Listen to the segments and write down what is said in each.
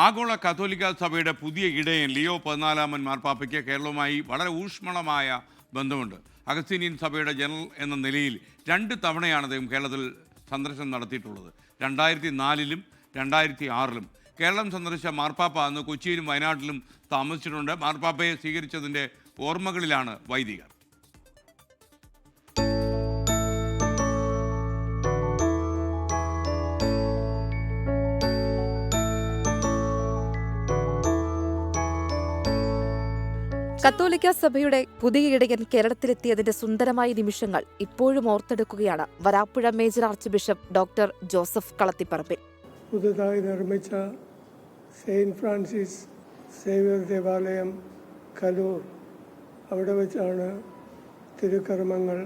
ആഗോള കത്തോലിക്ക സഭയുടെ പുതിയ ഇടയൻ ലിയോ 14 മാർപ്പാപ്പയ്ക്ക് കേരളവുമായി വളരെ ഊഷ്മളമായ ബന്ധമുണ്ട്. അഗസ്തീനിയൻ സഭയുടെ ജനറൽ എന്ന നിലയിൽ 2 തവണയാണ് അദ്ദേഹം കേരളത്തിൽ സന്ദർശനം നടത്തിയിട്ടുള്ളത്. 2004-ലും 2006-ലും കേരളം സന്ദർശിച്ച മാർപ്പാപ്പ അന്ന് കൊച്ചിയിലും വയനാട്ടിലും താമസിച്ചിട്ടുണ്ട്. മാർപ്പാപ്പയെ സ്വീകരിച്ചതിൻ്റെ ഓർമ്മകളിലാണ് വൈദികർ. കത്തോലിക്ക സഭയുടെ പുതിയ ഇടയൻ കേരളത്തിലെത്തിയതിന്റെ സുന്ദരമായ നിമിഷങ്ങൾ ഇപ്പോഴും ഓർത്തെടുക്കുകയാണ് Varapuzha major archbishop doctor Joseph Kalathiparambil. പുതുതായി നിർമ്മിച്ച സെയിന്റ് ഫ്രാൻസിസ് സേവ്യർ ദേവാലയം കലൂർ, അവിടെ വെച്ചാണ് തിരുക്കർമ്മങ്ങൾ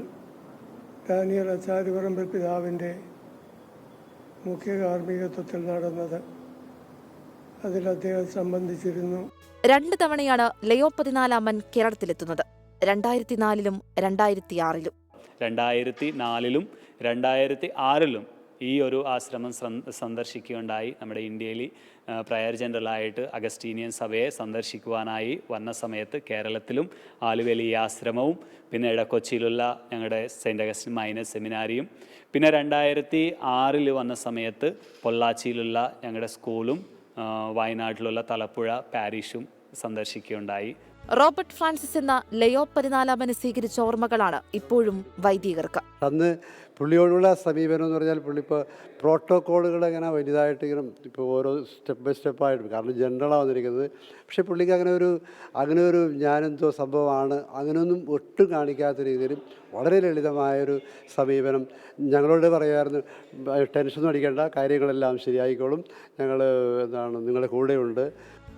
ഡാനിയൽ ആചാര്യപറമ്പിൽ പിതാവിൻ്റെ മുഖ്യ കാർമ്മികത്വത്തിൽ നടന്നത്. അതിൽ അദ്ദേഹം സംബന്ധിച്ചിരുന്നു. 2 തവണയാണ് ലിയോ 14 കേരളത്തിലെത്തുന്നത്. 2004-ലും 2006-ലും. 2004-ലും 2006-ലും ഈ ഒരു ആശ്രമം സന്ദർശിക്കുകയുണ്ടായി. നമ്മുടെ ഇന്ത്യയിൽ പ്രയർ ജനറലായിട്ട് അഗസ്റ്റീനിയൻ സഭയെ സന്ദർശിക്കുവാനായി വന്ന സമയത്ത് കേരളത്തിലും ആലുവയിൽ ഈ ആശ്രമവും, പിന്നെ കൊച്ചിയിലുള്ള ഞങ്ങളുടെ സെൻറ്റ് അഗസ്റ്റിൻ മൈനർ സെമിനാരിയും, പിന്നെ 2006-ൽ വന്ന സമയത്ത് പൊള്ളാച്ചിയിലുള്ള ഞങ്ങളുടെ സ്കൂളും വയനാട്ടിലുള്ള തലപ്പുഴ പാരീഷും സന്ദർശിക്കുകയുണ്ടായി. റോബർട്ട് ഫ്രാൻസിസ് എന്ന ലിയോ 14 സ്വീകരിച്ച ഓർമ്മകളാണ് ഇപ്പോഴും വൈദികർക്ക്. അന്ന് പുള്ളിയോടുള്ള സമീപനം എന്ന് പറഞ്ഞാൽ പുള്ളി ഇപ്പോൾ പ്രോട്ടോക്കോളുകൾ അങ്ങനെ വലുതായിട്ട് ഇങ്ങനെ ഇപ്പോൾ ഓരോ സ്റ്റെപ്പ് ബൈ സ്റ്റെപ്പായിട്ട്, കാരണം ജനറലാണ് വന്നിരിക്കുന്നത്. പക്ഷേ പുള്ളിക്ക് അങ്ങനെ ഒരു ഞാനെന്തോ സംഭവമാണ് അങ്ങനെയൊന്നും ഒട്ടും കാണിക്കാത്ത രീതിയിലും വളരെ ലളിതമായൊരു സമീപനം. ഞങ്ങളോട് പറയാമായിരുന്നു, ടെൻഷനൊന്നും അടിക്കേണ്ട, കാര്യങ്ങളെല്ലാം ശരിയായിക്കോളും, ഞങ്ങൾ നിങ്ങളുടെ കൂടെയുണ്ട്.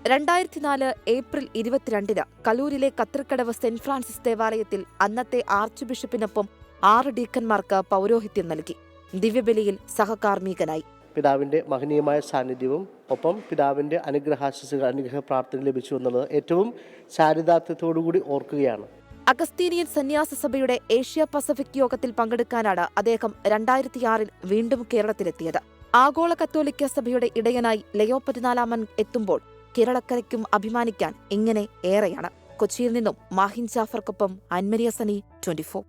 2004 ഏപ്രിൽ 22-ന് കലൂരിലെ കത്രിക്കടവ് സെന്റ് ഫ്രാൻസിസ് ദേവാലയത്തിൽ അന്നത്തെ ആർച്ച് ബിഷപ്പിനൊപ്പം 6 ഡീക്കന്മാർക്ക് പൗരോഹിത്യം നൽകി. ദിവ്യബലിയിൽ സഹകാർമ്മികനായി. പിതാവിൻ്റെ മഹനീയമായ സാന്നിധ്യവും ഒപ്പം പിതാവിൻ്റെ അനുഗ്രഹ പ്രാർത്ഥന ലഭിച്ചു എന്നുള്ളത് ഏറ്റവും ചാരിതാർത്ഥ്യത്തോടുകൂടി ഓർക്കുകയാണ്. അഗസ്തീനിയൻ സന്യാസ സഭയുടെ ഏഷ്യ പസഫിക് യോഗത്തിൽ പങ്കെടുക്കാനാണ് അദ്ദേഹം 2006-ൽ വീണ്ടും കേരളത്തിലെത്തിയത്. ആഗോള കത്തോലിക്ക സഭയുടെ ഇടയനായി ലിയോ 14 എത്തുമ്പോൾ കേരളക്കരയ്ക്കും അഭിമാനിക്കാൻ ഇങ്ങനെ ഏറെയാണ്. കൊച്ചിയിൽ നിന്നും മാഹിൻ ജാഫർക്കൊപ്പം അൻമരിയ സനി, 24.